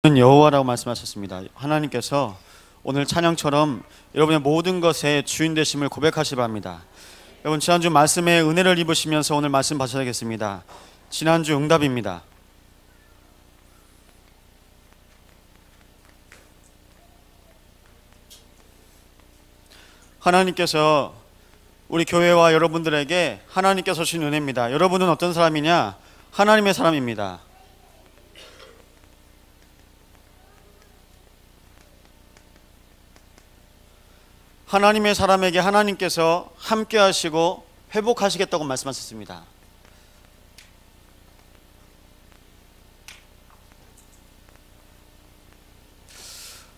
여호와라고 말씀하셨습니다. 하나님께서 오늘 찬양처럼 여러분의 모든 것의 주인 되심을 고백하시기 바랍니다. 여러분, 지난주 말씀에 은혜를 입으시면서 오늘 말씀 받으셔야겠습니다. 지난주 응답입니다. 하나님께서 우리 교회와 여러분들에게 하나님께서 주신 은혜입니다. 여러분은 어떤 사람이냐? 하나님의 사람입니다. 하나님의 사람에게 하나님께서 함께 하시고 회복하시겠다고 말씀하셨습니다.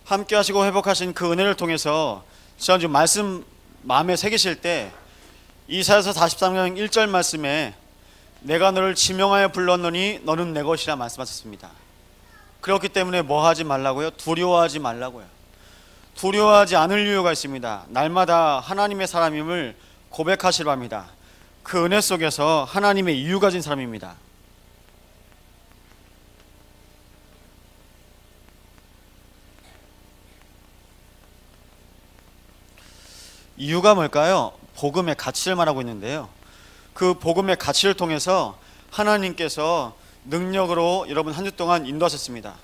함께 하시고 회복하신 그 은혜를 통해서 지난주 말씀 마음에 새기실 때 이사야서 43장 1절 말씀에 내가 너를 지명하여 불렀노니 너는 내 것이라 말씀하셨습니다. 그렇기 때문에 뭐 하지 말라고요? 두려워하지 말라고요. 두려워하지 않을 이유가 있습니다. 날마다 하나님의 사람임을 고백하시려 합니다. 그 은혜 속에서 하나님의 이유 가진 사람입니다. 이유가 뭘까요? 복음의 가치를 말하고 있는데요, 그 복음의 가치를 통해서 하나님께서 능력으로 여러분 한 주 동안 인도하셨습니다.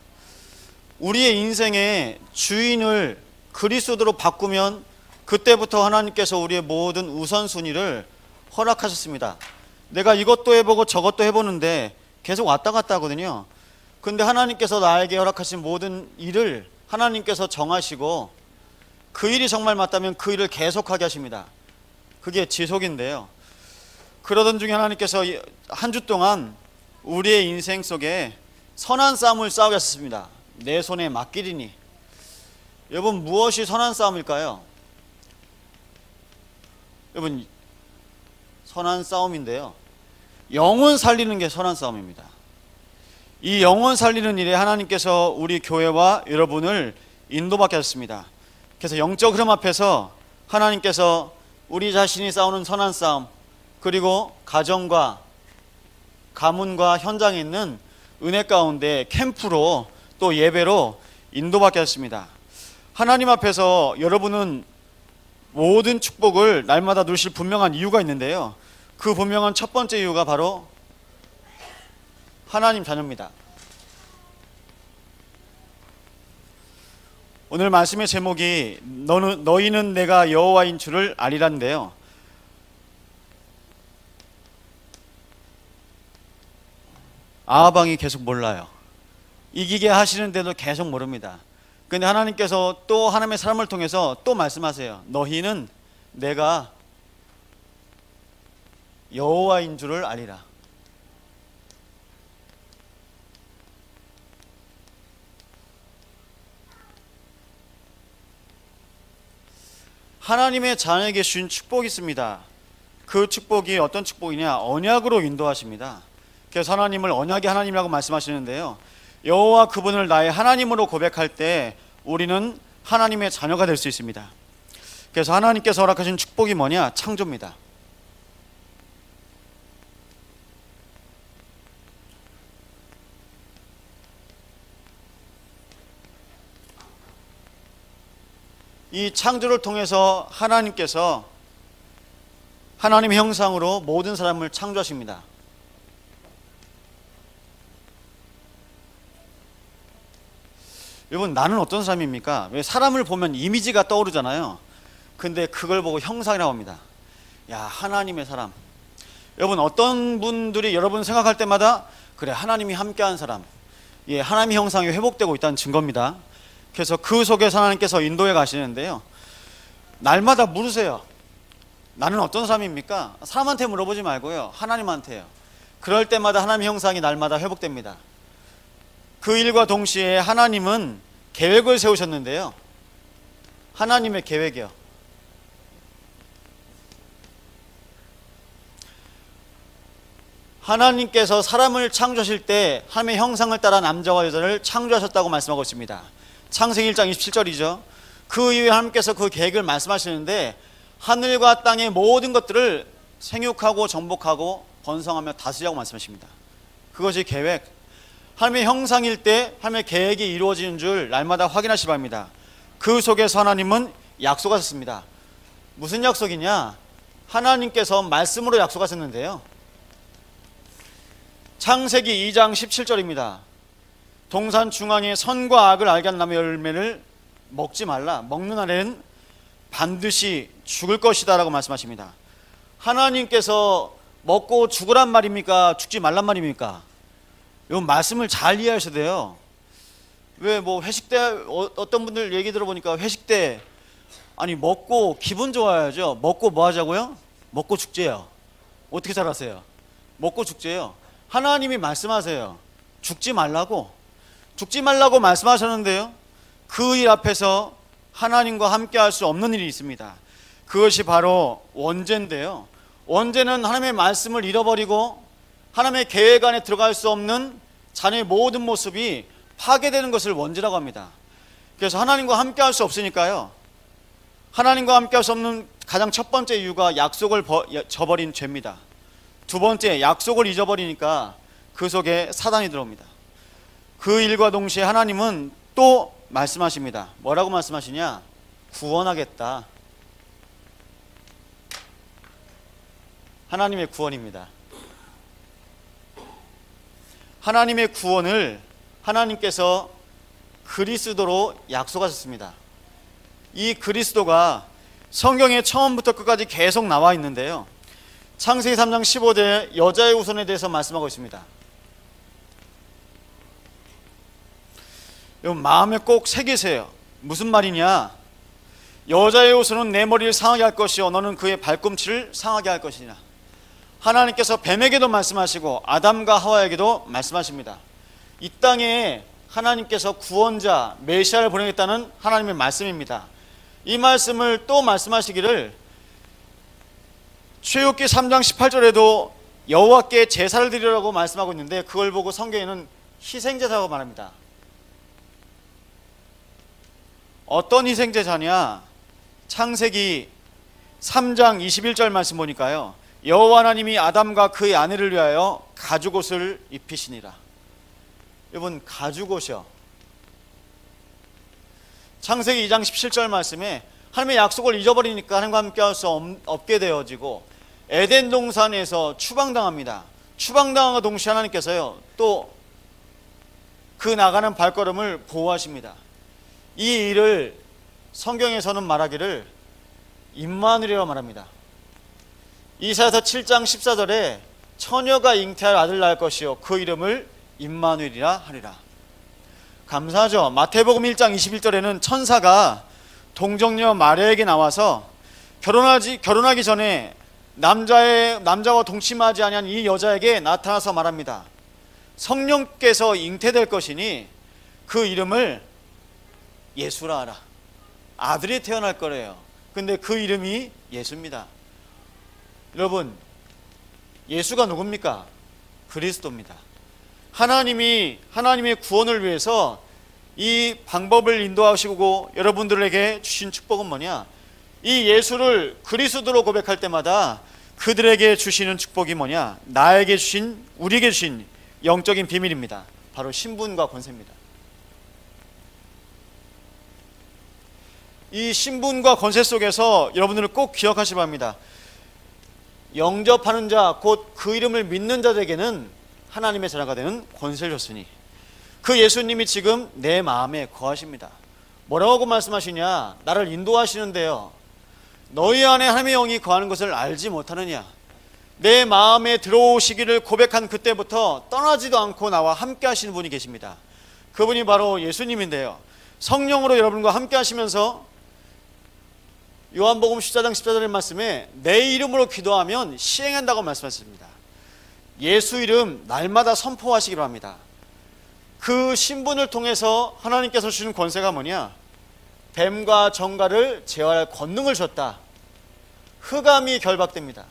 우리의 인생의 주인을 그리스도로 바꾸면 그때부터 하나님께서 우리의 모든 우선순위를 허락하셨습니다. 내가 이것도 해보고 저것도 해보는데 계속 왔다 갔다 하거든요. 근데 하나님께서 나에게 허락하신 모든 일을 하나님께서 정하시고 그 일이 정말 맞다면 그 일을 계속하게 하십니다. 그게 지속인데요, 그러던 중에 하나님께서 한 주 동안 우리의 인생 속에 선한 싸움을 싸우게 하셨습니다. 내 손에 맡기리니. 여러분, 무엇이 선한 싸움일까요? 여러분, 선한 싸움인데요, 영혼 살리는 게 선한 싸움입니다. 이 영혼 살리는 일에 하나님께서 우리 교회와 여러분을 인도받게 하셨습니다. 그래서 영적 흐름 앞에서 하나님께서 우리 자신이 싸우는 선한 싸움, 그리고 가정과 가문과 현장에 있는 은혜 가운데 캠프로 또 예배로 인도받게 하셨습니다. 하나님 앞에서 여러분은 모든 축복을 날마다 누리실 분명한 이유가 있는데요, 그 분명한 첫 번째 이유가 바로 하나님 자녀입니다. 오늘 말씀의 제목이 너희는 내가 여호와인 줄을 아리란데요, 아하방이 계속 몰라요. 이기게 하시는데도 계속 모릅니다. 근데 하나님께서 또 하나님의 사람을 통해서 또 말씀하세요. 너희는 내가 여호와인 줄을 알리라. 하나님의 자녀에게 주신 축복이 있습니다. 그 축복이 어떤 축복이냐? 언약으로 인도하십니다. 그래서 하나님을 언약의 하나님이라고 말씀하시는데요, 여호와 그분을 나의 하나님으로 고백할 때 우리는 하나님의 자녀가 될 수 있습니다. 그래서 하나님께서 허락하신 축복이 뭐냐? 창조입니다. 이 창조를 통해서 하나님께서 하나님의 형상으로 모든 사람을 창조하십니다. 여러분, 나는 어떤 사람입니까? 왜 사람을 보면 이미지가 떠오르잖아요. 근데 그걸 보고 형상이라고 합니다. 야, 하나님의 사람. 여러분, 어떤 분들이 여러분 생각할 때마다 그래, 하나님이 함께한 사람, 예, 하나님의 형상이 회복되고 있다는 증거입니다. 그래서 그 속에서 하나님께서 인도해 가시는데요, 날마다 물으세요. 나는 어떤 사람입니까? 사람한테 물어보지 말고요, 하나님한테요. 그럴 때마다 하나님의 형상이 날마다 회복됩니다. 그 일과 동시에 하나님은 계획을 세우셨는데요, 하나님의 계획이요, 하나님께서 사람을 창조하실 때 하나님의 형상을 따라 남자와 여자를 창조하셨다고 말씀하고 있습니다. 창세기 1장 27절이죠. 그 이후에 하나님께서 그 계획을 말씀하시는데 하늘과 땅의 모든 것들을 생육하고 정복하고 번성하며 다스리라고 말씀하십니다. 그것이 계획. 하나님의 형상일 때 하나님의 계획이 이루어지는 줄 날마다 확인하시 바랍니다. 그 속에서 하나님은 약속하셨습니다. 무슨 약속이냐? 하나님께서 말씀으로 약속하셨는데요. 창세기 2장 17절입니다. 동산 중앙에 선과 악을 알게 하는 나무의 열매를 먹지 말라. 먹는 날에는 반드시 죽을 것이다 라고 말씀하십니다. 하나님께서 먹고 죽으란 말입니까? 죽지 말란 말입니까? 이 말씀을 잘 이해하셔야 돼요. 왜 뭐 회식 때 어떤 분들 얘기 들어보니까 회식 때 아니 먹고 기분 좋아야죠. 먹고 뭐 하자고요? 먹고 죽재요. 어떻게 살았어요? 먹고 죽재요. 하나님이 말씀하세요. 죽지 말라고 말씀하셨는데요. 그 일 앞에서 하나님과 함께 할 수 없는 일이 있습니다. 그것이 바로 원죄인데요. 원죄는 하나님의 말씀을 잃어버리고 하나님의 계획 안에 들어갈 수 없는 자녀의 모든 모습이 파괴되는 것을 원죄라고 합니다. 그래서 하나님과 함께 할 수 없으니까요. 하나님과 함께 할 수 없는 가장 첫 번째 이유가 약속을 저버린 죄입니다. 두 번째, 약속을 잊어버리니까 그 속에 사단이 들어옵니다. 그 일과 동시에 하나님은 또 말씀하십니다. 뭐라고 말씀하시냐? 구원하겠다. 하나님의 구원입니다. 하나님의 구원을 하나님께서 그리스도로 약속하셨습니다. 이 그리스도가 성경에 처음부터 끝까지 계속 나와 있는데요. 창세기 3장 15절에 여자의 후손에 대해서 말씀하고 있습니다. 여러분 마음에 꼭 새기세요. 무슨 말이냐? 여자의 후손은 내 머리를 상하게 할 것이요 너는 그의 발꿈치를 상하게 할 것이냐. 하나님께서 뱀에게도 말씀하시고 아담과 하와에게도 말씀하십니다. 이 땅에 하나님께서 구원자 메시아를 보내겠다는 하나님의 말씀입니다. 이 말씀을 또 말씀하시기를 출애굽기 3장 18절에도 여호와께 제사를 드리라고 말씀하고 있는데 그걸 보고 성경에는 희생제사라고 말합니다. 어떤 희생제사냐? 창세기 3장 21절 말씀 보니까요. 여호와 하나님이 아담과 그의 아내를 위하여 가죽옷을 입히시니라. 여러분 가죽옷이요. 창세기 2장 17절 말씀에 하나님의 약속을 잊어버리니까 하나님과 함께 할 수 없게 되어지고 에덴 동산에서 추방당합니다. 추방당함과 동시에 하나님께서요 또 그 나가는 발걸음을 보호하십니다. 이 일을 성경에서는 말하기를 임마누엘이라고 말합니다. 이사야서 7장 14절에 처녀가 잉태할 아들 낳을 것이요 그 이름을 임마누엘이라 하리라. 감사하죠. 마태복음 1장 21절에는 천사가 동정녀 마리아에게 나와서 결혼하기 전에 남자와 동침하지 아니한 이 여자에게 나타나서 말합니다. 성령께서 잉태될 것이니 그 이름을 예수라 하라. 아들이 태어날 거래요. 근데 그 이름이 예수입니다. 여러분 예수가 누굽니까? 그리스도입니다. 하나님의 구원을 위해서 이 방법을 인도하시고 여러분들에게 주신 축복은 뭐냐? 이 예수를 그리스도로 고백할 때마다 그들에게 주시는 축복이 뭐냐? 우리에게 주신 영적인 비밀입니다. 바로 신분과 권세입니다. 이 신분과 권세 속에서 여러분들은 꼭 기억하시기 바랍니다. 영접하는 자, 곧 그 이름을 믿는 자들에게는 하나님의 자녀가 되는 권세를 줬으니 그 예수님이 지금 내 마음에 거하십니다. 뭐라고 말씀하시냐? 나를 인도하시는데요. 너희 안에 하나님의 영이 거하는 것을 알지 못하느냐? 내 마음에 들어오시기를 고백한 그때부터 떠나지도 않고 나와 함께 하시는 분이 계십니다. 그분이 바로 예수님인데요. 성령으로 여러분과 함께 하시면서 요한복음 14장 14절의 말씀에 내 이름으로 기도하면 시행한다고 말씀하셨습니다. 예수 이름 날마다 선포하시기로 합니다. 그 신분을 통해서 하나님께서 주신 권세가 뭐냐? 뱀과 정갈을 제어할 권능을 줬다. 흑암이 결박됩니다.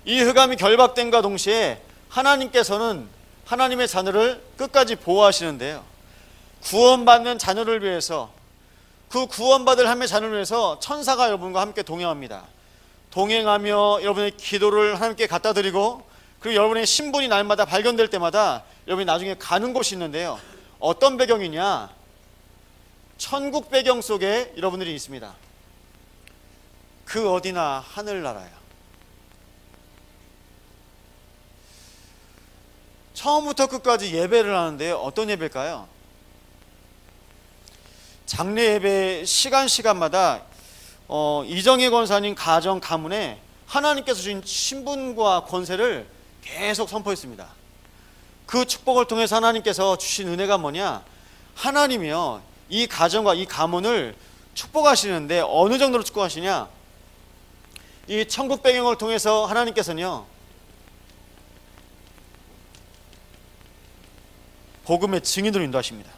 이 흑암이 결박됨과 동시에 하나님께서는 하나님의 자녀를 끝까지 보호하시는데요. 구원받는 자녀를 위해서 그 구원받을 하나님의 자녀를 위해서 천사가 여러분과 함께 동행합니다. 동행하며 여러분의 기도를 하나님께 갖다 드리고 그리고 여러분의 신분이 날마다 발견될 때마다 여러분이 나중에 가는 곳이 있는데요. 어떤 배경이냐? 천국 배경 속에 여러분들이 있습니다. 그 어디나 하늘나라야. 처음부터 끝까지 예배를 하는데요. 어떤 예배일까요? 장례 예배 시간마다 이정희 권사님 가정 가문에 하나님께서 주신 신분과 권세를 계속 선포했습니다. 그 축복을 통해서 하나님께서 주신 은혜가 뭐냐? 하나님이요, 이 가정과 이 가문을 축복하시는데 어느 정도로 축복하시냐? 이 천국 배경을 통해서 하나님께서는요, 복음의 증인으로 인도하십니다.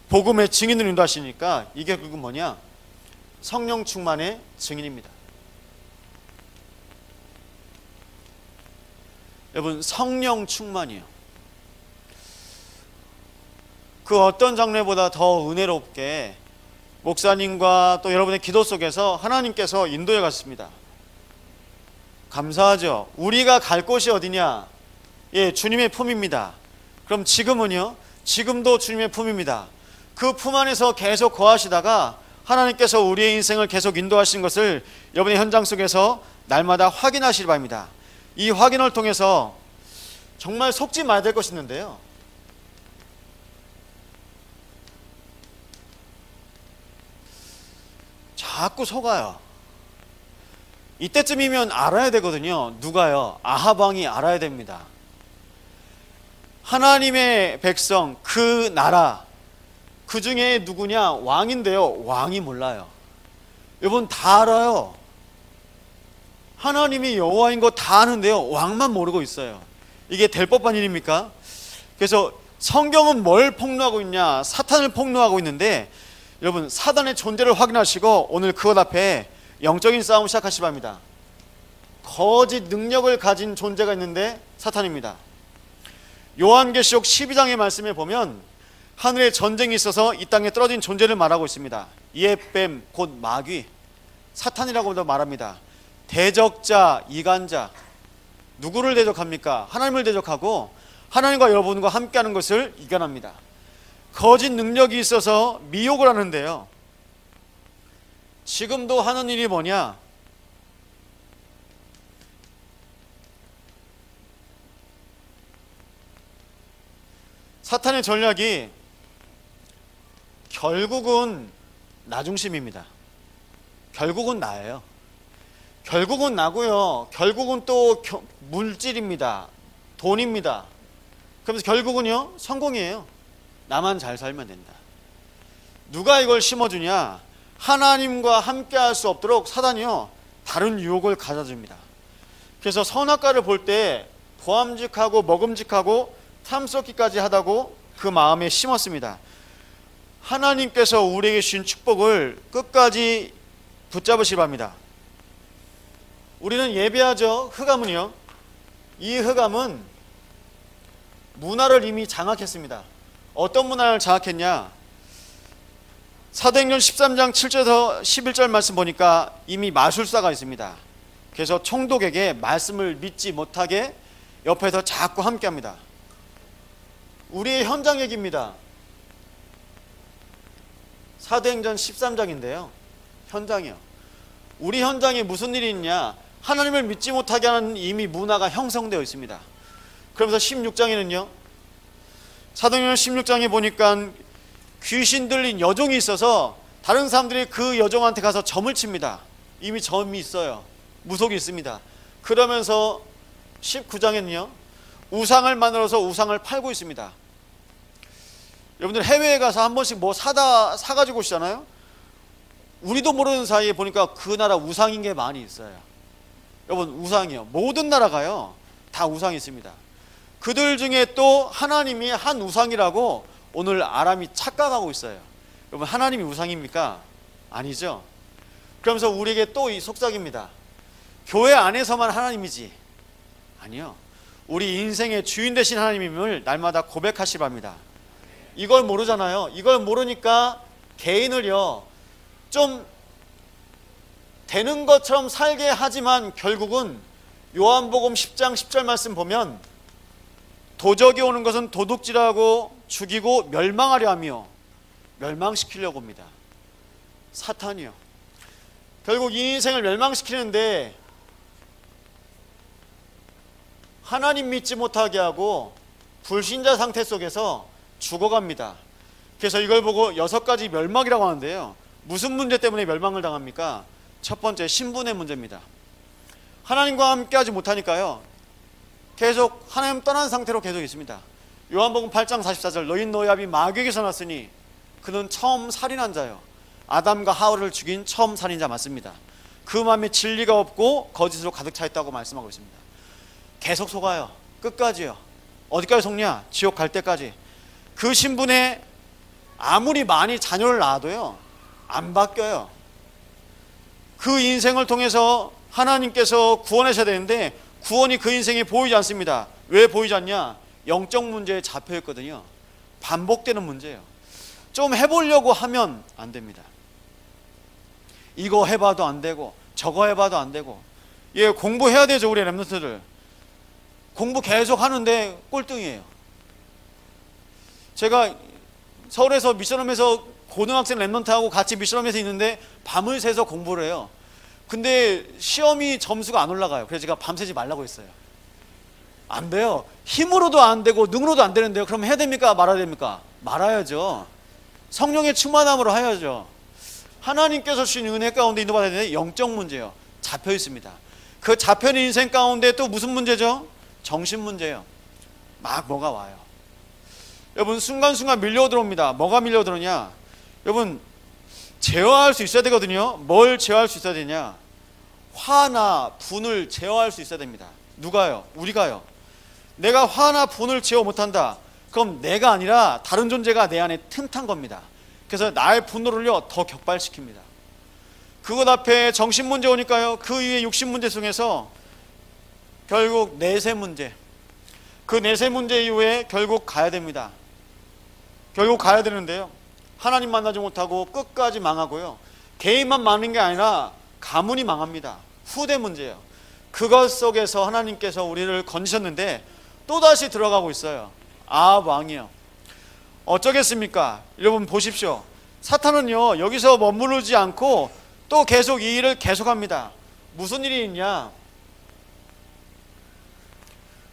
복음의 증인으로 인도하시니까 이게 결국 뭐냐? 성령 충만의 증인입니다. 여러분, 성령 충만이요, 그 어떤 장례보다 더 은혜롭게 목사님과 또 여러분의 기도 속에서 하나님께서 인도해 갔습니다. 감사하죠. 우리가 갈 곳이 어디냐? 예, 주님의 품입니다. 그럼 지금은요? 지금도 주님의 품입니다. 그 품 안에서 계속 거하시다가 하나님께서 우리의 인생을 계속 인도하신 것을 여러분의 현장 속에서 날마다 확인하시기 바랍니다. 이 확인을 통해서 정말 속지 말아야 될 것이 있는데요. 자꾸 속아요. 이때쯤이면 알아야 되거든요. 누가요? 아합 왕이 알아야 됩니다. 하나님의 백성, 그 나라, 그 중에 누구냐? 왕인데요. 왕이 몰라요. 여러분, 다 알아요. 하나님이 여호와인 거 다 아는데요. 왕만 모르고 있어요. 이게 될 법한 일입니까? 그래서 성경은 뭘 폭로하고 있냐? 사탄을 폭로하고 있는데, 여러분, 사단의 존재를 확인하시고 오늘 그것 앞에 영적인 싸움을 시작하시기 바랍니다. 거짓 능력을 가진 존재가 있는데 사탄입니다. 요한계시록 12장의 말씀에 보면 하늘에 전쟁이 있어서 이 땅에 떨어진 존재를 말하고 있습니다. 이에 뱀, 곧 마귀, 사탄이라고도 말합니다. 대적자, 이간자. 누구를 대적합니까? 하나님을 대적하고 하나님과 여러분과 함께하는 것을 이겨납니다. 거짓 능력이 있어서 미혹을 하는데요. 지금도 하는 일이 뭐냐? 사탄의 전략이 결국은 나 중심입니다. 결국은 나예요. 결국은 나고요. 결국은 또 물질입니다. 돈입니다. 그러면서 결국은요, 성공이에요. 나만 잘 살면 된다. 누가 이걸 심어주냐? 하나님과 함께 할 수 없도록 사단이요, 다른 유혹을 가져줍니다. 그래서 선악과를 볼 때 보암직하고 먹음직하고 탐스럽기까지 하다고 그 마음에 심었습니다. 하나님께서 우리에게 주신 축복을 끝까지 붙잡으시기 바랍니다. 우리는 예배하죠. 흑암은요, 이 흑암은 문화를 이미 장악했습니다. 어떤 문화를 장악했냐? 사도행전 13장 7절에서 11절 말씀 보니까 이미 마술사가 있습니다. 그래서 총독에게 말씀을 믿지 못하게 옆에서 자꾸 함께합니다. 우리의 현장 얘기입니다. 사도행전 13장인데요. 현장이요. 우리 현장에 무슨 일이 있냐? 하나님을 믿지 못하게 하는 이미 문화가 형성되어 있습니다. 그러면서 16장에는요. 사도행전 16장에 보니까 귀신 들린 여종이 있어서 다른 사람들이 그 여종한테 가서 점을 칩니다. 이미 점이 있어요. 무속이 있습니다. 그러면서 19장에는요. 우상을 만들어서 우상을 팔고 있습니다. 여러분들 해외에 가서 한 번씩 뭐 사가지고 오시잖아요. 우리도 모르는 사이에 보니까 그 나라 우상인 게 많이 있어요. 여러분, 우상이요. 모든 나라가요, 다 우상이 있습니다. 그들 중에 또 하나님이 한 우상이라고 오늘 아람이 착각하고 있어요. 여러분, 하나님이 우상입니까? 아니죠. 그러면서 우리에게 또 이 속삭입니다. 교회 안에서만 하나님이지. 아니요. 우리 인생의 주인 되신 하나님임을 날마다 고백하시기 바랍니다. 이걸 모르잖아요. 이걸 모르니까 개인을요, 좀 되는 것처럼 살게 하지만 결국은 요한복음 10장 10절 말씀 보면 도적이 오는 것은 도둑질하고 죽이고 멸망하려 하며 멸망시키려고 합니다. 사탄이요. 결국 이 인생을 멸망시키는데 하나님 믿지 못하게 하고 불신자 상태 속에서 죽어갑니다. 그래서 이걸 보고 6가지 멸망이라고 하는데요. 무슨 문제 때문에 멸망을 당합니까? 첫 번째, 신분의 문제입니다. 하나님과 함께하지 못하니까요, 계속 하나님 떠난 상태로 계속 있습니다. 요한복음 8장 44절, 너희 노예압이 마귀에게서 났으니 그는 처음 살인한 자요, 아담과 하와를 죽인 처음 살인자 맞습니다. 그 마음에 진리가 없고 거짓으로 가득 차 있다고 말씀하고 있습니다. 계속 속아요. 끝까지요. 어디까지 속냐? 지옥 갈 때까지. 그 신분에 아무리 많이 자녀를 낳아도요, 안 바뀌어요. 그 인생을 통해서 하나님께서 구원하셔야 되는데 구원이 그 인생에 보이지 않습니다. 왜 보이지 않냐? 영적 문제에 잡혀있거든요. 반복되는 문제예요. 좀 해보려고 하면 안 됩니다. 이거 해봐도 안 되고 저거 해봐도 안 되고. 예, 공부해야 되죠. 우리 랩런트들 공부 계속 하는데 꼴등이에요. 제가 서울에서 미션홈에서 고등학생 랩런트하고 같이 미션홈에서 있는데 밤을 새서 공부를 해요. 근데 시험이 점수가 안 올라가요. 그래서 제가 밤새지 말라고 했어요. 안 돼요. 힘으로도 안 되고 능으로도 안 되는데요. 그럼 해야 됩니까? 말아야 됩니까? 말아야죠. 성령의 충만함으로 해야죠. 하나님께서 주신 은혜 가운데 인도받아야 되는데 영적 문제예요. 잡혀 있습니다. 그 잡혀있는 인생 가운데 또 무슨 문제죠? 정신 문제예요. 막 뭐가 와요. 여러분 순간순간 밀려 들어옵니다. 뭐가 밀려 들어오냐? 여러분 제어할 수 있어야 되거든요. 뭘 제어할 수 있어야 되냐? 화나 분을 제어할 수 있어야 됩니다. 누가요? 우리가요. 내가 화나 분을 제어 못한다. 그럼 내가 아니라 다른 존재가 내 안에 틈탄 겁니다. 그래서 나의 분노를요 더 격발시킵니다. 그것 앞에 정신 문제 오니까요, 그 위에 육신 문제 중에서 결국 내세 문제, 그 내세 문제 이후에 결국 가야 됩니다. 결국 가야 되는데요, 하나님 만나지 못하고 끝까지 망하고요, 개인만 망하는 게 아니라 가문이 망합니다. 후대 문제예요. 그것 속에서 하나님께서 우리를 건지셨는데 또다시 들어가고 있어요. 아합 왕이요. 어쩌겠습니까? 여러분 보십시오. 사탄은요 여기서 머무르지 않고 또 계속 이 일을 계속합니다. 무슨 일이 있냐?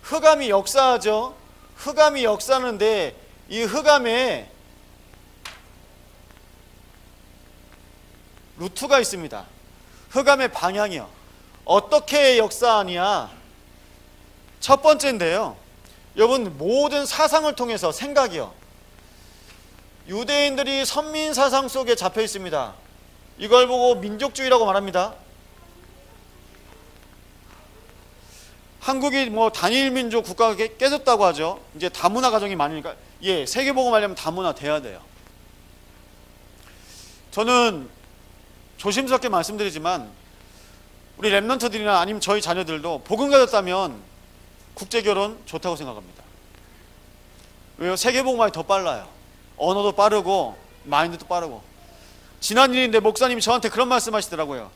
흑암이 역사하죠. 흑암이 역사하는데 이 흑암에 루트가 있습니다. 흑암의 방향이요. 어떻게 역사하냐? 첫 번째인데요, 여러분 모든 사상을 통해서 생각이요. 유대인들이 선민 사상 속에 잡혀 있습니다. 이걸 보고 민족주의라고 말합니다. 한국이 뭐 단일 민족 국가가 깨졌다고 하죠. 이제 다문화 가정이 많으니까, 예, 세계복음하려면 다문화 돼야 돼요. 저는 조심스럽게 말씀드리지만 우리 랩런트들이나 아니면 저희 자녀들도 복음 가졌다면 국제결혼 좋다고 생각합니다. 왜요? 세계복음화가 더 빨라요. 언어도 빠르고 마인드도 빠르고. 지난 일인데 목사님이 저한테 그런 말씀 하시더라고요.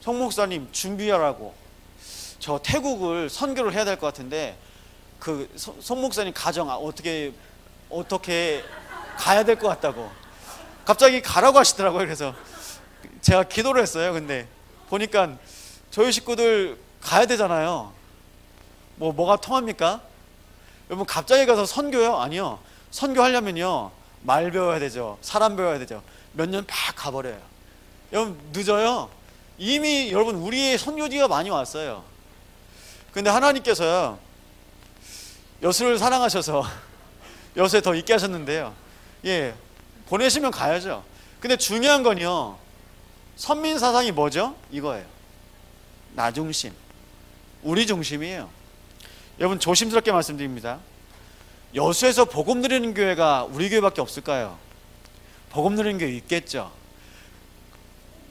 송 목사님 준비하라고, 저 태국을 선교를 해야 될 것 같은데 그 송 목사님 가정 어떻게 가야 될 것 같다고 갑자기 가라고 하시더라고요. 그래서 제가 기도를 했어요. 근데 보니까 저희 식구들 가야 되잖아요. 뭐가 통합니까? 여러분 갑자기 가서 선교요? 아니요. 선교하려면요 말 배워야 되죠. 사람 배워야 되죠. 몇 년 막 가버려요. 여러분 늦어요. 이미 여러분 우리의 선교지가 많이 왔어요. 근데 하나님께서요 여수를 사랑하셔서 여수에 더 있게 하셨는데요, 예, 보내시면 가야죠. 근데 중요한 건요, 선민 사상이 뭐죠? 이거예요. 나 중심, 우리 중심이에요. 여러분 조심스럽게 말씀드립니다. 여수에서 복음 누리는 교회가 우리 교회밖에 없을까요? 복음 누리는 교회 있겠죠.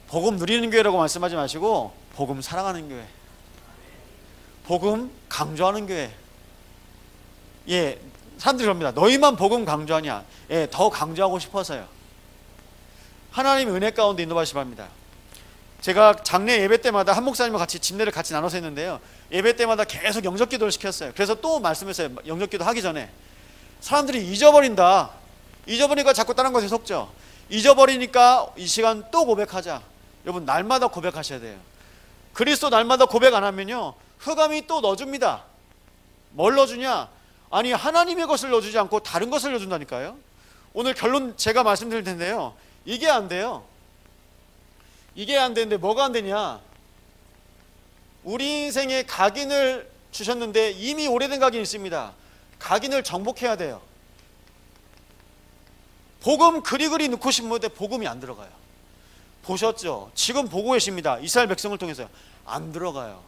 복음 누리는 교회라고 말씀하지 마시고 복음 사랑하는 교회, 복음 강조하는 교회. 예, 사람들이 그럽니다. 너희만 복음 강조하냐? 예, 더 강조하고 싶어서요. 하나님의 은혜 가운데 인도하시 바랍니다. 제가 장례 예배 때마다 한 목사님과 같이 집례를 같이 나눠서 했는데요, 예배 때마다 계속 영접 기도를 시켰어요. 그래서 또 말씀했어요. 영접 기도 하기 전에 사람들이 잊어버린다, 잊어버리니까 자꾸 다른 것에 속죠. 잊어버리니까 이 시간 또 고백하자. 여러분, 날마다 고백하셔야 돼요. 그리스도 날마다 고백 안 하면요, 흑암이 또 넣어줍니다. 뭘 넣어주냐? 아니, 하나님의 것을 넣어주지 않고 다른 것을 넣어준다니까요. 오늘 결론 제가 말씀드릴 텐데요, 이게 안 돼요. 이게 안 되는데 뭐가 안 되냐? 우리 인생에 각인을 주셨는데 이미 오래된 각인이 있습니다. 각인을 정복해야 돼요. 복음 그리그리 넣고 싶은데 복음이 안 들어가요. 보셨죠? 지금 보고 계십니다. 이스라엘 백성을 통해서 안 들어가요.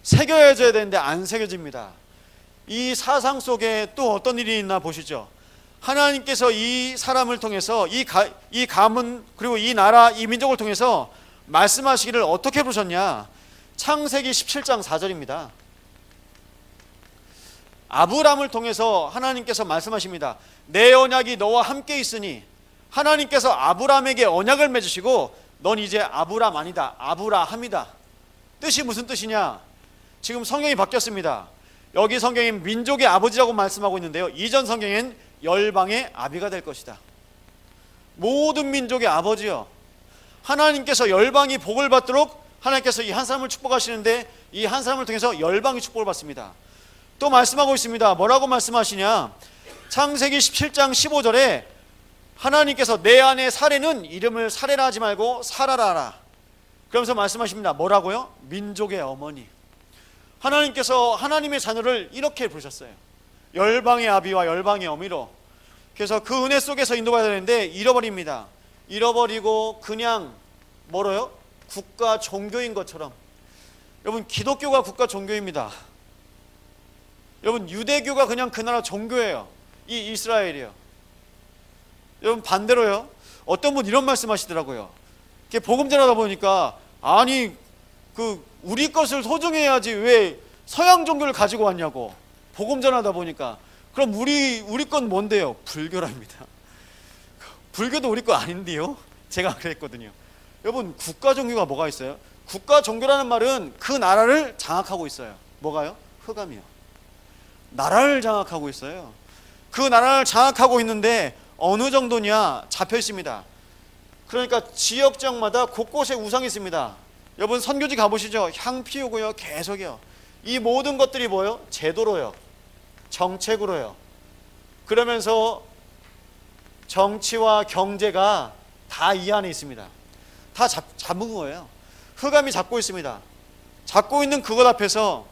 새겨져야 되는데 안 새겨집니다. 이 사상 속에 또 어떤 일이 있나 보시죠. 하나님께서 이 사람을 통해서 이 가문, 그리고 이 나라, 이 민족을 통해서 말씀하시기를 어떻게 부르셨냐? 창세기 17장 4절입니다. 아브람을 통해서 하나님께서 말씀하십니다. 내 언약이 너와 함께 있으니, 하나님께서 아브람에게 언약을 맺으시고 넌 이제 아브람 아니다, 아브라함이다. 뜻이 무슨 뜻이냐? 지금 성경이 바뀌었습니다. 여기 성경엔 민족의 아버지라고 말씀하고 있는데요, 이전 성경엔 열방의 아비가 될 것이다. 모든 민족의 아버지요. 하나님께서 열방이 복을 받도록 하나님께서 이 한 사람을 축복하시는데 이 한 사람을 통해서 열방이 축복을 받습니다. 또 말씀하고 있습니다. 뭐라고 말씀하시냐? 창세기 17장 15절에 하나님께서 내 안에 사례는 이름을 사례라 하지 말고 사라라 하라. 그러면서 말씀하십니다. 뭐라고요? 민족의 어머니. 하나님께서 하나님의 자녀를 이렇게 부르셨어요. 열방의 아비와 열방의 어미로. 그래서 그 은혜 속에서 인도받아야 되는데 잃어버립니다. 잃어버리고 그냥 뭐로요? 국가 종교인 것처럼. 여러분, 기독교가 국가 종교입니다. 여러분, 유대교가 그냥 그 나라 종교예요. 이 이스라엘이요. 여러분, 반대로요, 어떤 분 이런 말씀 하시더라고요. 복음 전하다 보니까, 아니 우리 것을 소중해야지 왜 서양 종교를 가지고 왔냐고. 복음 전하다 보니까, 그럼 우리 건 뭔데요? 불교랍니다. 불교도 우리 거 아닌데요? 제가 그랬거든요. 여러분, 국가 종교가 뭐가 있어요? 국가 종교라는 말은 그 나라를 장악하고 있어요. 뭐가요? 흑암이요. 나라를 장악하고 있어요. 그 나라를 장악하고 있는데 어느 정도냐? 잡혀 있습니다. 그러니까 지역마다 곳곳에 우상이 있습니다. 여러분, 선교지 가보시죠. 향 피우고요, 계속이요. 이 모든 것들이 뭐예요? 제도로요, 정책으로요. 그러면서 정치와 경제가 다 이 안에 있습니다. 다 잡은 거예요. 흑암이 잡고 있습니다. 잡고 있는 그것 앞에서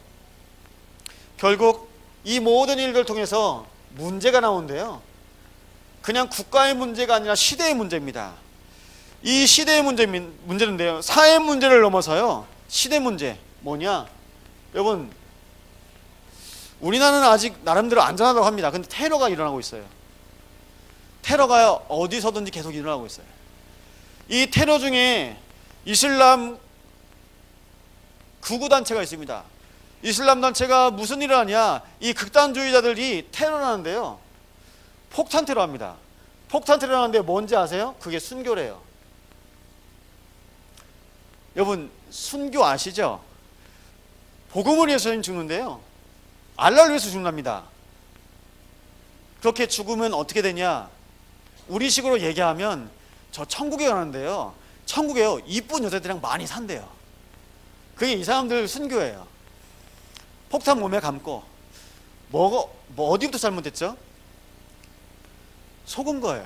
결국 이 모든 일들을 통해서 문제가 나오는데요, 그냥 국가의 문제가 아니라 시대의 문제입니다. 이 시대의 문제인데요, 사회 문제를 넘어서요, 시대 문제. 뭐냐? 여러분, 우리나라는 아직 나름대로 안전하다고 합니다. 근데 테러가 일어나고 있어요. 테러가 어디서든지 계속 일어나고 있어요. 이 테러 중에 이슬람 극우단체가 있습니다. 이슬람 단체가 무슨 일을 하냐? 이 극단주의자들이 테러를 하는데요, 폭탄 테러 합니다. 폭탄 테러 하는데 뭔지 아세요? 그게 순교래요. 여러분, 순교 아시죠? 복음을 위해서 죽는데요, 알라를 위해서 죽는답니다. 그렇게 죽으면 어떻게 되냐? 우리식으로 얘기하면 저 천국에 가는데요, 천국에요, 이쁜 여자들이랑 많이 산대요. 그게 이 사람들 순교예요. 폭탄 몸에 감고. 뭐 어디부터 잘못됐죠? 속은 거예요.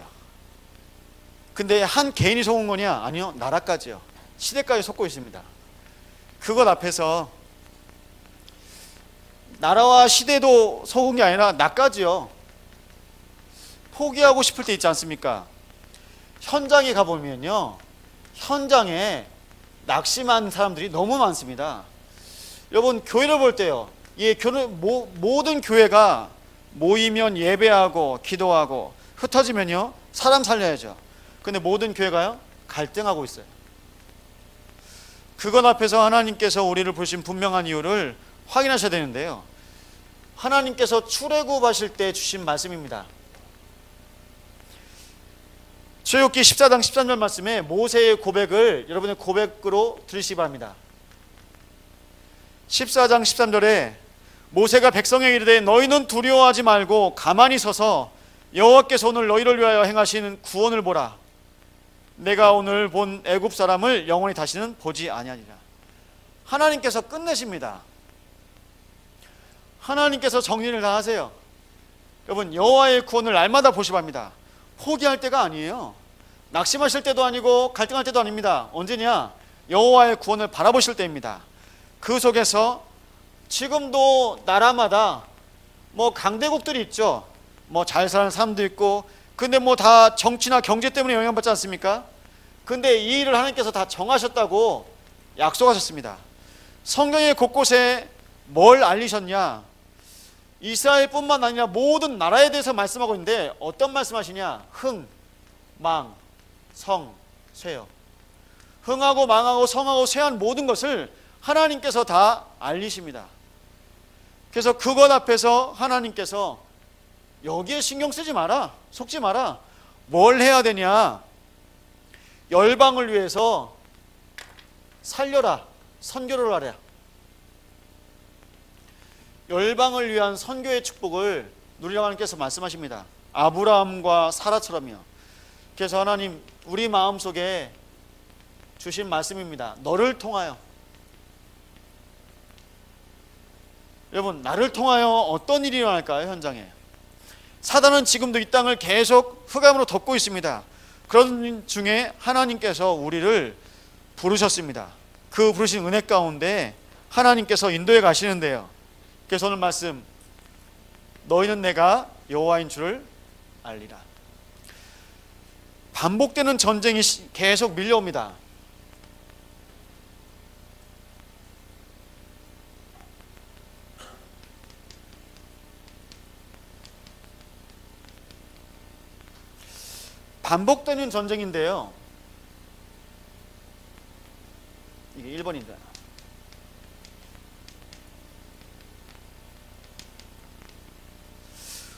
근데 한 개인이 속은 거냐? 아니요, 나라까지요. 시대까지 속고 있습니다. 그것 앞에서 나라와 시대도 속은 게 아니라 나까지요, 포기하고 싶을 때 있지 않습니까? 현장에 가보면요, 현장에 낙심한 사람들이 너무 많습니다. 여러분, 교회를 볼 때요, 모든 교회가 모이면 예배하고 기도하고, 흩어지면요 사람 살려야죠. 근데 모든 교회가요 갈등하고 있어요. 그것 앞에서 하나님께서 우리를 부르신 분명한 이유를 확인하셔야 되는데요, 하나님께서 출애굽하실 때 주신 말씀입니다. 출애굽기 14장 13절 말씀에 모세의 고백을 여러분의 고백으로 들으시기 바랍니다. 14장 13절에 모세가 백성에게 이르되 너희는 두려워하지 말고 가만히 서서 여호와께서 오늘 너희를 위하여 행하시는 구원을 보라. 내가 오늘 본 애굽 사람을 영원히 다시는 보지 아니하리라. 하나님께서 끝내십니다. 하나님께서 정리를 다 하세요. 여러분, 여호와의 구원을 날마다 보시기 바랍니다. 포기할 때가 아니에요. 낙심하실 때도 아니고 갈등할 때도 아닙니다. 언제냐? 여호와의 구원을 바라보실 때입니다. 그 속에서 지금도 나라마다 강대국들이 있죠. 잘 사는 사람도 있고, 근데 다 정치나 경제 때문에 영향받지 않습니까? 근데 이 일을 하나님께서 다 정하셨다고 약속하셨습니다. 성경의 곳곳에 뭘 알리셨냐? 이스라엘뿐만 아니라 모든 나라에 대해서 말씀하고 있는데 어떤 말씀하시냐? 흥, 망, 성, 쇠요. 흥하고 망하고 성하고 쇠한 모든 것을 하나님께서 다 알리십니다. 그래서 그것 앞에서 하나님께서 여기에 신경 쓰지 마라, 속지 마라. 뭘 해야 되냐? 열방을 위해서 살려라, 선교를 하라. 열방을 위한 선교의 축복을 누리라고 하나님께서 말씀하십니다. 아브라함과 사라처럼요. 그래서 하나님, 우리 마음속에 주신 말씀입니다. 너를 통하여. 여러분, 나를 통하여 어떤 일이 일어날까요? 현장에 사단은 지금도 이 땅을 계속 흑암으로 덮고 있습니다. 그런 중에 하나님께서 우리를 부르셨습니다. 그 부르신 은혜 가운데 하나님께서 인도해 가시는데요. 그래서 오늘 말씀, 너희는 내가 여호와인 줄을 알리라. 반복되는 전쟁이 계속 밀려옵니다. 반복되는 전쟁인데요. 이게 1번입니다.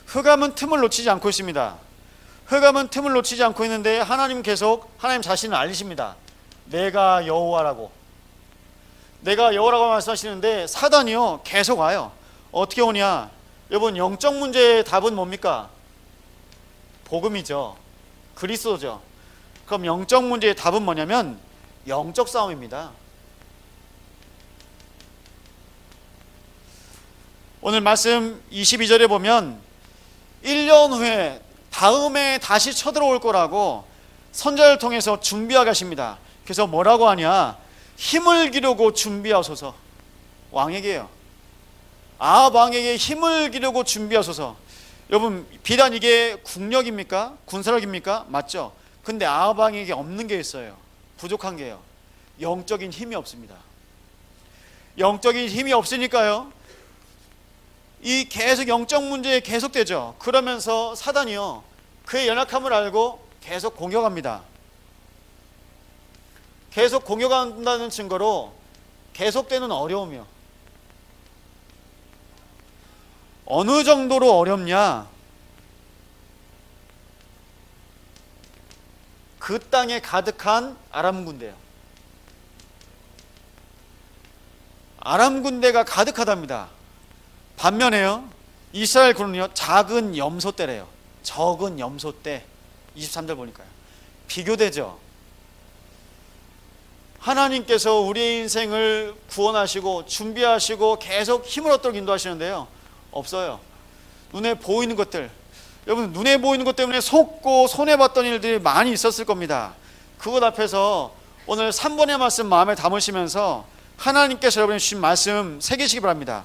흑암은 틈을 놓치지 않고 있습니다. 흑암은 틈을 놓치지 않고 있는데 하나님 계속 하나님 자신을 알리십니다. 내가 여호와라고. 내가 여호와라고 말씀하시는데 사단이요 계속 와요. 어떻게 오냐? 여러분, 영적 문제의 답은 뭡니까? 복음이죠. 그리스도죠. 그럼 영적 문제의 답은 뭐냐면 영적 싸움입니다. 오늘 말씀 22절에 보면 1년 후에 다음에 다시 쳐들어올 거라고 선자를 통해서 준비하게 하십니다. 그래서 뭐라고 하냐? 힘을 기르고 준비하소서. 왕에게요. 아합 왕에게 힘을 기르고 준비하소서. 여러분, 비단 이게 국력입니까? 군사력입니까? 맞죠? 근데 아합 왕에게 없는 게 있어요. 부족한 게요. 영적인 힘이 없습니다. 영적인 힘이 없으니까요, 이 계속 영적 문제 계속되죠. 그러면서 사단이요 그의 연약함을 알고 계속 공격합니다. 계속 공격한다는 증거로 계속되는 어려움이요. 어느 정도로 어렵냐? 그 땅에 가득한 아람 군대요. 아람 군대가 가득하답니다. 반면에요, 이스라엘 군은요 작은 염소떼래요. 적은 염소떼. 23절 보니까요. 비교되죠. 하나님께서 우리의 인생을 구원하시고 준비하시고 계속 힘을 얻도록 인도하시는데요, 없어요. 눈에 보이는 것들, 여러분, 눈에 보이는 것 때문에 속고 손해봤던 일들이 많이 있었을 겁니다. 그것 앞에서 오늘 3번의 말씀 마음에 담으시면서 하나님께서 여러분이 주신 말씀 새기시기 바랍니다.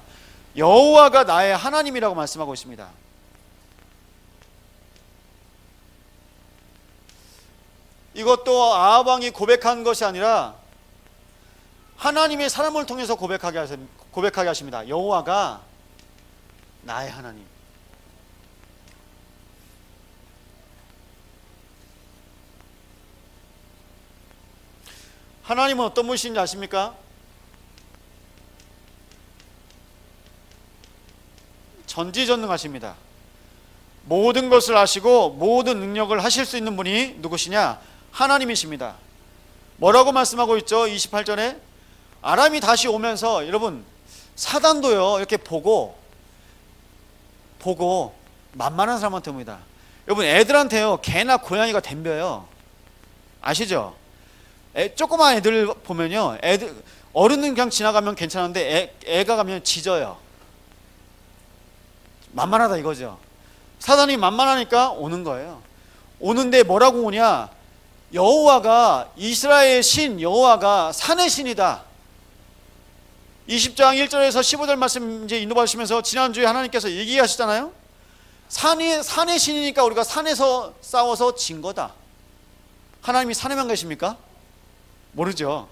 여호와가 나의 하나님이라고 말씀하고 있습니다. 이것도 아합 왕이 고백한 것이 아니라 하나님의 사람을 통해서 고백하게 하십니다. 여호와가 나의 하나님. 하나님은 어떤 분이신지 아십니까? 전지전능하십니다. 모든 것을 아시고 모든 능력을 하실 수 있는 분이 누구시냐? 하나님이십니다. 뭐라고 말씀하고 있죠? 28절에 아람이 다시 오면서 여러분 사단도요 이렇게 보고 만만한 사람한테 옵니다. 여러분 애들한테요 개나 고양이가 덤벼요. 아시죠? 조그만 애들 보면요 어른은 그냥 지나가면 괜찮은데 애가 가면 짖어요. 만만하다 이거죠. 사단이 만만하니까 오는 거예요. 오는데 뭐라고 오냐? 여호와가 이스라엘의 신 여호와가 산의 신이다. 20장 1절에서 15절 말씀 이제 인도받으시면서 지난주에 하나님께서 얘기하시잖아요. 산의 신이니까 우리가 산에서 싸워서 진 거다. 하나님이 산에만 계십니까? 모르죠.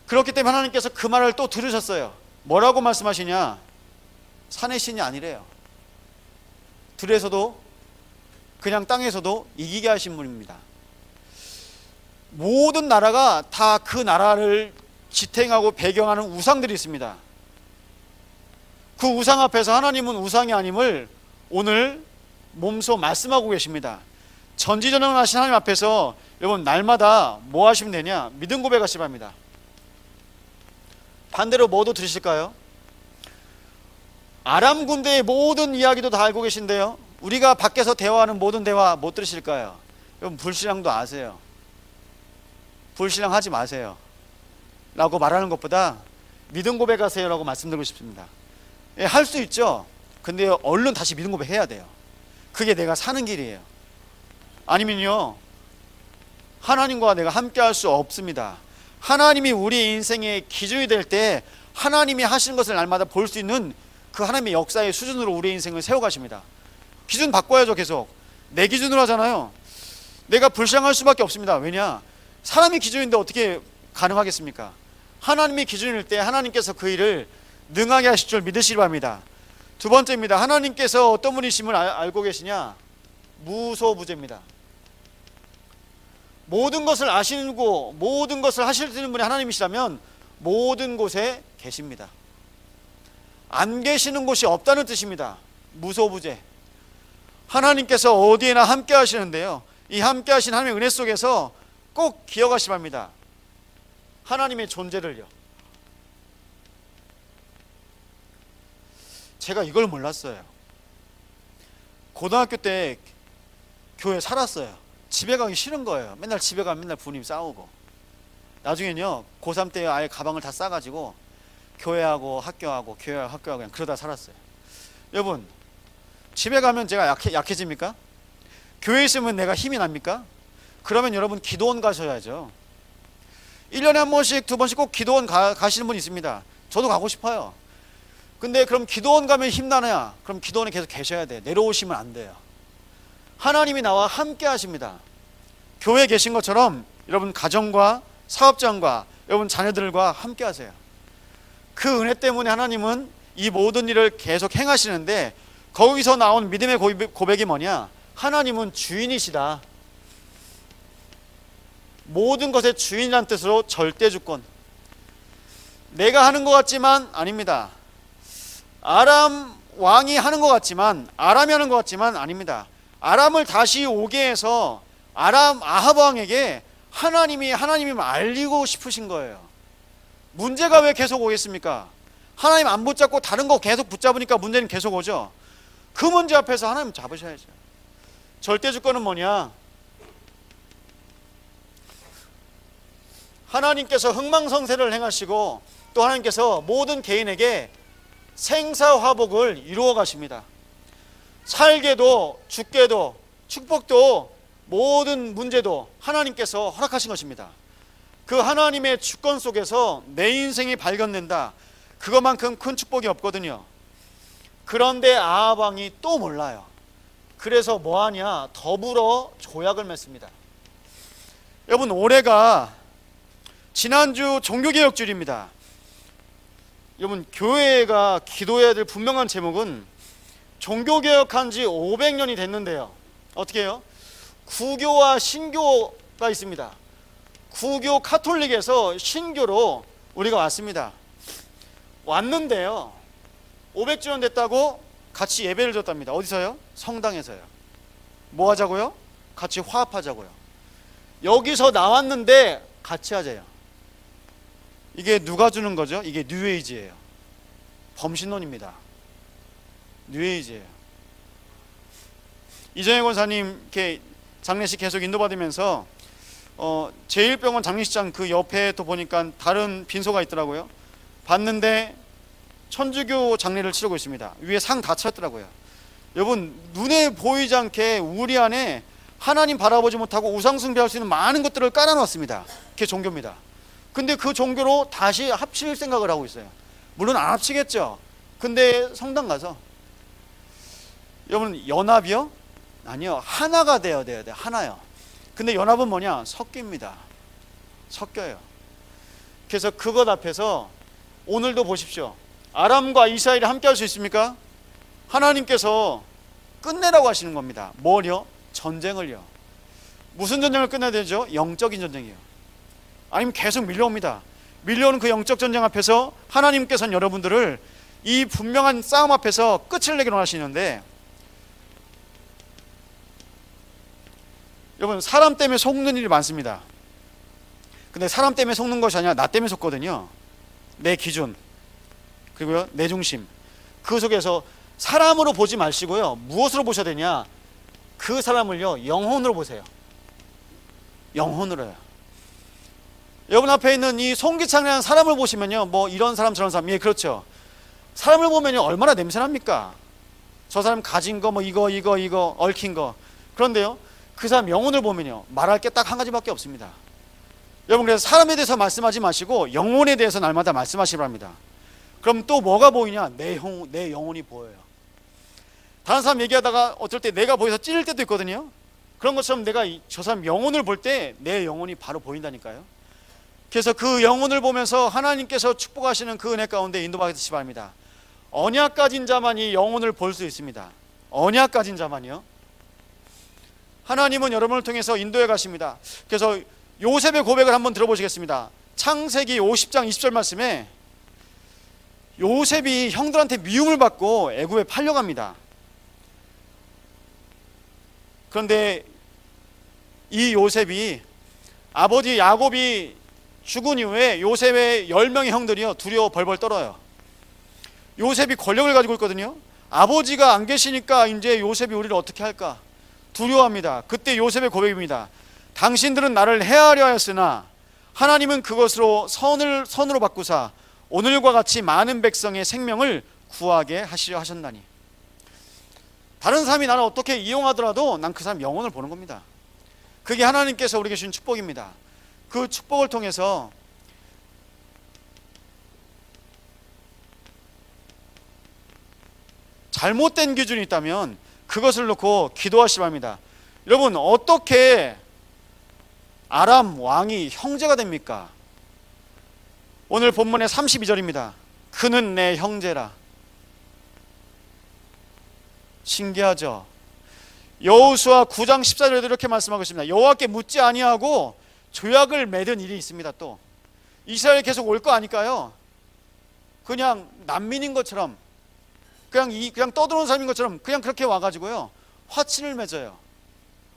그렇기 때문에 하나님께서 그 말을 또 들으셨어요. 뭐라고 말씀하시냐? 산의 신이 아니래요. 들에서도 그냥 땅에서도 이기게 하신 분입니다. 모든 나라가 다 그 나라를 지탱하고 배경하는 우상들이 있습니다. 그 우상 앞에서 하나님은 우상이 아님을 오늘 몸소 말씀하고 계십니다. 전지전능하신 하나님 앞에서 여러분 날마다 뭐 하시면 되냐? 믿음 고백하시기 바랍니다. 반대로 뭐도 들으실까요? 아람 군대의 모든 이야기도 다 알고 계신데요, 우리가 밖에서 대화하는 모든 대화 못 들으실까요? 여러분 불신앙도 아세요. 불신앙 하지 마세요 라고 말하는 것보다 믿음 고백하세요 라고 말씀드리고 싶습니다. 할 수 있죠. 근데 얼른 다시 믿음 고백해야 돼요. 그게 내가 사는 길이에요. 아니면요 하나님과 내가 함께 할 수 없습니다. 하나님이 우리 인생의 기준이 될 때 하나님이 하시는 것을 날마다 볼 수 있는 그 하나님의 역사의 수준으로 우리 인생을 세워가십니다. 기준 바꿔야죠. 계속 내 기준으로 하잖아요. 내가 불신앙할 수밖에 없습니다. 왜냐? 사람이 기준인데 어떻게 가능하겠습니까? 하나님이 기준일 때 하나님께서 그 일을 능하게 하실 줄 믿으시기 바랍니다. 두 번째입니다. 하나님께서 어떤 분이심을 알고 계시냐? 무소부재입니다. 모든 것을 아시고 모든 것을 하실 수 있는 분이 하나님이시라면 모든 곳에 계십니다. 안 계시는 곳이 없다는 뜻입니다. 무소부재. 하나님께서 어디에나 함께 하시는데요, 이 함께 하신 하나님의 은혜 속에서 꼭 기억하시기 바랍니다. 하나님의 존재를요. 제가 이걸 몰랐어요. 고등학교 때 교회 살았어요. 집에 가기 싫은 거예요. 맨날 집에 가면 맨날 부모님 싸우고. 나중에는요 고3 때 아예 가방을 다 싸가지고 교회하고 학교하고 교회하고 학교하고 그냥 그러다 살았어요. 여러분 집에 가면 제가 약해집니까? 교회에 있으면 내가 힘이 납니까? 그러면 여러분 기도원 가셔야죠. 1년에 한 번씩 두 번씩 꼭 기도원 가시는 분이 있습니다. 저도 가고 싶어요. 근데 그럼 기도원 가면 힘나냐? 그럼 기도원에 계속 계셔야 돼. 내려오시면 안 돼요. 하나님이 나와 함께 하십니다. 교회에 계신 것처럼 여러분 가정과 사업장과 여러분 자녀들과 함께 하세요. 그 은혜 때문에 하나님은 이 모든 일을 계속 행하시는데, 거기서 나온 믿음의 고백이 뭐냐? 하나님은 주인이시다. 모든 것의 주인이라는 뜻으로 절대주권. 내가 하는 것 같지만 아닙니다. 아람 왕이 하는 것 같지만, 아람이 하는 것 같지만 아닙니다. 아람을 다시 오게 해서 아합 왕에게 하나님임을 알리고 싶으신 거예요. 문제가 왜 계속 오겠습니까? 하나님 안 붙잡고 다른 거 계속 붙잡으니까 문제는 계속 오죠. 그 문제 앞에서 하나님 잡으셔야죠. 절대주권은 뭐냐? 하나님께서 흥망성쇠를 행하시고 또 하나님께서 모든 개인에게 생사화복을 이루어 가십니다. 살게도 죽게도 축복도 모든 문제도 하나님께서 허락하신 것입니다. 그 하나님의 주권 속에서 내 인생이 발견된다. 그것만큼 큰 축복이 없거든요. 그런데 아합 왕이 또 몰라요. 그래서 뭐하냐? 더불어 조약을 맺습니다. 여러분 올해가 지난주 종교개혁주일입니다. 여러분 교회가 기도해야 될 분명한 제목은 종교개혁한 지 500년이 됐는데요, 어떻게 해요? 구교와 신교가 있습니다. 구교 카톨릭에서 신교로 우리가 왔습니다. 왔는데요 500주년 됐다고 같이 예배를 드렸답니다. 어디서요? 성당에서요. 뭐 하자고요? 같이 화합하자고요. 여기서 나왔는데 같이 하자요. 이게 누가 주는 거죠? 이게 뉴에이지예요. 범신론입니다. 뉴에이지예요. 이정혜 권사님 이렇게 장례식 계속 인도받으면서 제1병원 장례식장 그 옆에 또 보니까 다른 빈소가 있더라고요. 봤는데 천주교 장례를 치르고 있습니다. 위에 상 다 차렸더라고요. 여러분, 눈에 보이지 않게 우리 안에 하나님 바라보지 못하고 우상숭배할 수 있는 많은 것들을 깔아놨습니다. 그게 종교입니다. 근데 그 종교로 다시 합칠 생각을 하고 있어요. 물론 안 합치겠죠. 근데 성당 가서 여러분, 연합이요? 아니요, 하나가 돼야 돼. 하나요. 근데 연합은 뭐냐? 섞입니다. 섞여요. 그래서 그것 앞에서 오늘도 보십시오. 아람과 이스라엘이 함께 할 수 있습니까? 하나님께서 끝내라고 하시는 겁니다. 뭘요? 전쟁을요. 무슨 전쟁을 끝내야 되죠? 영적인 전쟁이요. 아니면 계속 밀려옵니다. 밀려오는 그 영적 전쟁 앞에서 하나님께서는 여러분들을 이 분명한 싸움 앞에서 끝을 내기로 하시는데, 여러분, 사람 때문에 속는 일이 많습니다. 근데 사람 때문에 속는 것이 아니라 나 때문에 속거든요. 내 기준, 그리고요, 내 중심. 그 속에서 사람으로 보지 마시고요, 무엇으로 보셔야 되냐? 그 사람을요, 영혼으로 보세요. 영혼으로요. 여러분 앞에 있는 이 송기창이라는 사람을 보시면요, 뭐 이런 사람 저런 사람, 예, 그렇죠. 사람을 보면요, 얼마나 냄새납니까? 저 사람 가진 거, 뭐 이거 얽힌 거. 그런데요, 그 사람 영혼을 보면요, 말할 게 딱 한 가지밖에 없습니다. 여러분, 그래서 사람에 대해서 말씀하지 마시고 영혼에 대해서 날마다 말씀하시기 바랍니다. 그럼 또 뭐가 보이냐? 내 영혼이 보여요. 다른 사람 얘기하다가 어쩔 때 내가 보여서 찔릴 때도 있거든요. 그런 것처럼 내가 저 사람 영혼을 볼 때 내 영혼이 바로 보인다니까요. 그래서 그 영혼을 보면서 하나님께서 축복하시는 그 은혜 가운데 인도받으시기 바랍니다. 언약 가진 자만이 영혼을 볼 수 있습니다. 언약 가진 자만이요. 하나님은 여러분을 통해서 인도해 가십니다. 그래서 요셉의 고백을 한번 들어보시겠습니다. 창세기 50장 20절 말씀에 요셉이 형들한테 미움을 받고 애굽에 팔려갑니다. 그런데 이 요셉이 아버지 야곱이 죽은 이후에 요셉의 10명의 형들이요, 두려워 벌벌 떨어요. 요셉이 권력을 가지고 있거든요. 아버지가 안 계시니까 이제 요셉이 우리를 어떻게 할까 두려워합니다. 그때 요셉의 고백입니다. 당신들은 나를 해하려 하였으나 하나님은 그것으로 선으로 바꾸사 오늘과 같이 많은 백성의 생명을 구하게 하시려 하셨나니. 다른 사람이 나를 어떻게 이용하더라도 난 그 사람 영혼을 보는 겁니다. 그게 하나님께서 우리에게 주신 축복입니다. 그 축복을 통해서 잘못된 기준이 있다면 그것을 놓고 기도하시기 바랍니다. 여러분, 어떻게 아람 왕이 형제가 됩니까? 오늘 본문의 32절입니다. 그는 내 형제라. 신기하죠? 여호수아 9장 14절에도 이렇게 말씀하고 있습니다. 여호와께 묻지 아니하고 조약을 맺은 일이 있습니다. 또 이스라엘 계속 올 거 아닐까요? 그냥 난민인 것처럼, 그냥 떠들어오는 사람인 것처럼 그냥 그렇게 와가지고요, 화친을 맺어요.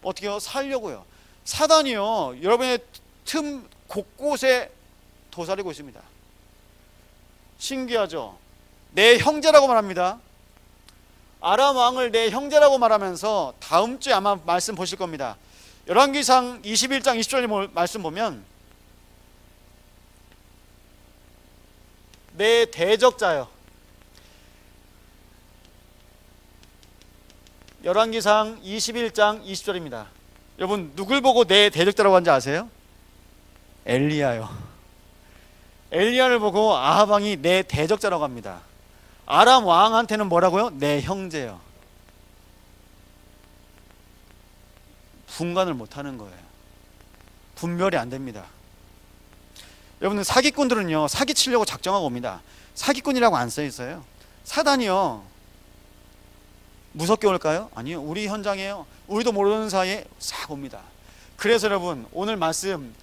어떻게요? 살려고요. 사단이요, 여러분의 틈 곳곳에 도사리고 있습니다. 신기하죠? 내 형제라고 말합니다. 아람 왕을 내 형제라고 말하면서 다음 주에 아마 말씀 보실 겁니다. 열왕기상 21장 20절 말씀 보면 내 대적자요. 열왕기상 21장 20절입니다. 여러분, 누굴 보고 내 대적자라고 하는지 아세요? 엘리야요. 엘리야를 보고 아합 왕이 내 대적자라고 합니다. 아람 왕한테는 뭐라고요? 내 형제요. 분간을 못하는 거예요. 분별이 안 됩니다. 여러분, 사기꾼들은요, 사기치려고 작정하고 옵니다. 사기꾼이라고 안 써 있어요. 사단이요, 무섭게 올까요? 아니요, 우리 현장에요, 우리도 모르는 사이에 싹 옵니다. 그래서 여러분, 오늘 말씀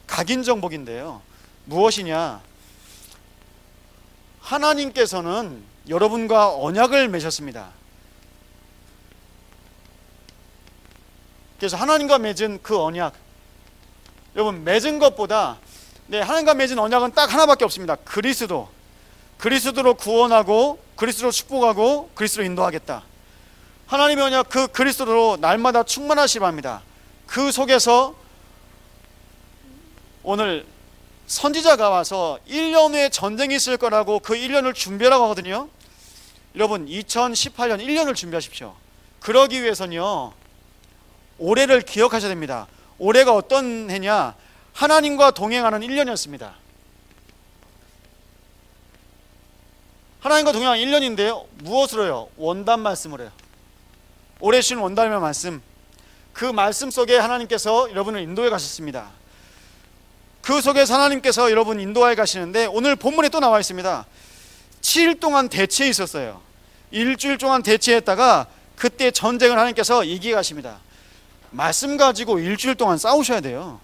각인정복인데요, 무엇이냐? 하나님께서는 여러분과 언약을 맺었습니다. 그래서 하나님과 맺은 그 언약, 여러분 맺은 것보다 하나님과 맺은 언약은 딱 하나밖에 없습니다. 그리스도로 구원하고 그리스도로 축복하고 그리스도로 인도하겠다. 하나님의 언약, 그 그리스도로 날마다 충만하시기 바랍니다. 그 속에서 오늘 선지자가 와서 1년 후에 전쟁이 있을 거라고 그 1년을 준비하라고 하거든요. 여러분 2018년 1년을 준비하십시오. 그러기 위해서는요, 올해를 기억하셔야 됩니다. 올해가 어떤 해냐? 하나님과 동행하는 1년이었습니다. 하나님과 동행하는 1년인데요 무엇으로요? 원단 말씀으로 해요. 올해 주신 원단의 말씀, 그 말씀 속에 하나님께서 여러분을 인도해 가셨습니다. 그 속에서 하나님께서 여러분 인도해 가시는데, 오늘 본문에 또 나와 있습니다. 7일 동안 대치에 있었어요. 일주일 동안 대치했다가 그때 전쟁을 하나님께서 이기게 하십니다. 말씀 가지고 일주일 동안 싸우셔야 돼요.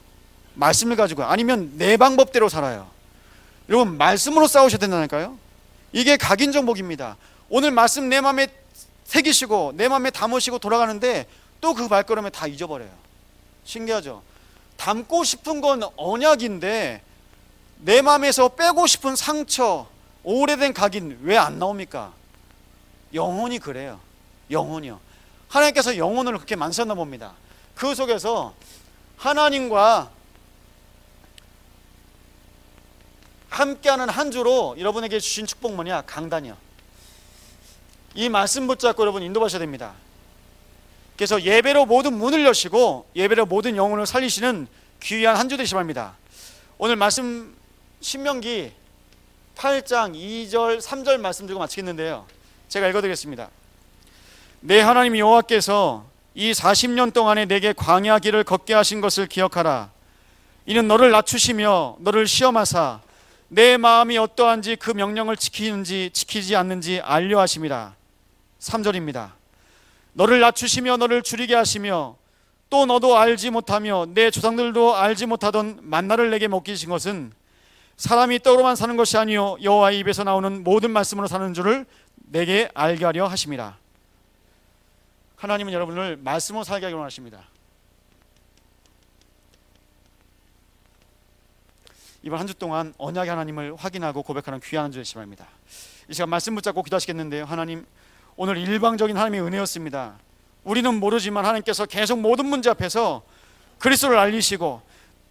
말씀을 가지고. 아니면 내 방법대로 살아요. 여러분 말씀으로 싸우셔야 된다니까요. 이게 각인정복입니다. 오늘 말씀 내 마음에 새기시고 내 마음에 담으시고 돌아가는데 또 그 발걸음에 다 잊어버려요. 신기하죠? 담고 싶은 건 언약인데 내 마음에서 빼고 싶은 상처, 오래된 각인 왜 안 나옵니까? 영혼이 그래요. 영혼이요. 하나님께서 영혼을 그렇게 만드셨나 봅니다. 그 속에서 하나님과 함께하는 한 주로 여러분에게 주신 축복 뭐냐? 강단이요. 이 말씀 붙잡고 여러분 인도하셔야 됩니다. 그래서 예배로 모든 문을 여시고 예배로 모든 영혼을 살리시는 귀한 한 주 되시기 바랍니다. 오늘 말씀 신명기 8장 2절 3절 말씀 들고 마치겠는데요, 제가 읽어드리겠습니다. 내 하나님 여호와께서 이 40년 동안에 내게 광야 길을 걷게 하신 것을 기억하라. 이는 너를 낮추시며 너를 시험하사 내 마음이 어떠한지 그 명령을 지키는지 지키지 않는지 알려 하심이라. 3절입니다. 너를 낮추시며 너를 줄이게 하시며 또 너도 알지 못하며 내 조상들도 알지 못하던 만나를 내게 먹게 주신 것은 사람이 떡으로만 사는 것이 아니요 여호와의 입에서 나오는 모든 말씀으로 사는 줄을 내게 알게 하려 하심이라. 하나님은 여러분을 말씀으로 살게 하기를 원하십니다. 이번 한 주 동안 언약의 하나님을 확인하고 고백하는 귀한 한 주 되시기 바랍니다. 이 시간 말씀 붙잡고 기도하시겠는데요, 하나님, 오늘 일방적인 하나님의 은혜였습니다. 우리는 모르지만 하나님께서 계속 모든 문제 앞에서 그리스도를 알리시고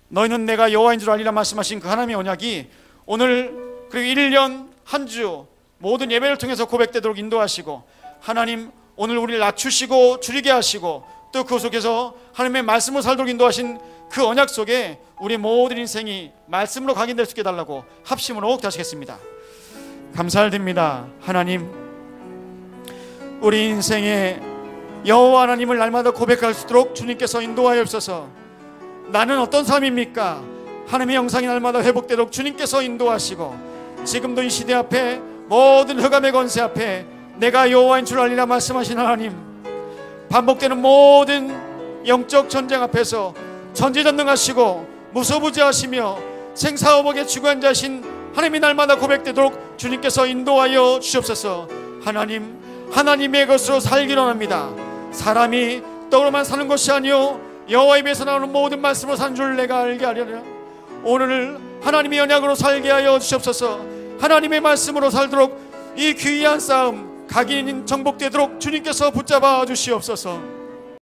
너희는 내가 여호와인 줄 알리라 말씀하신 그 하나님의 언약이 오늘 그리고 1년 한 주 모든 예배를 통해서 고백되도록 인도하시고, 하나님 오늘 우리를 낮추시고 줄이게 하시고 또 그 속에서 하나님의 말씀으로 살도록 인도하신 그 언약 속에 우리 모든 인생이 말씀으로 각인될 수 있게 해달라고 합심으로 기도하시겠습니다. 감사를 드립니다. 하나님, 우리 인생에 여호와 하나님을 날마다 고백할 수 있도록 주님께서 인도하여 주옵소서. 나는 어떤 사람입니까? 하나님의 영상이 날마다 회복되도록 주님께서 인도하시고, 지금도 이 시대 앞에 모든 흑암의 권세 앞에 내가 여호와인 줄 알리라 말씀하신 하나님, 반복되는 모든 영적 전쟁 앞에서 전지전능하시고 무소부지하시며 생사화복의 주관자신 하나님이 날마다 고백되도록 주님께서 인도하여 주시옵소서. 하나님, 하나님의 것으로 살기를 원합니다. 사람이 떡으로만 사는 것이 아니요 여호와 입에서 나오는 모든 말씀으로 사는 줄 내가 알게 하려라. 오늘 하나님의 언약으로 살게 하여 주시옵소서. 하나님의 말씀으로 살도록 이 귀한 싸움 각인인 정복되도록 주님께서 붙잡아 주시옵소서.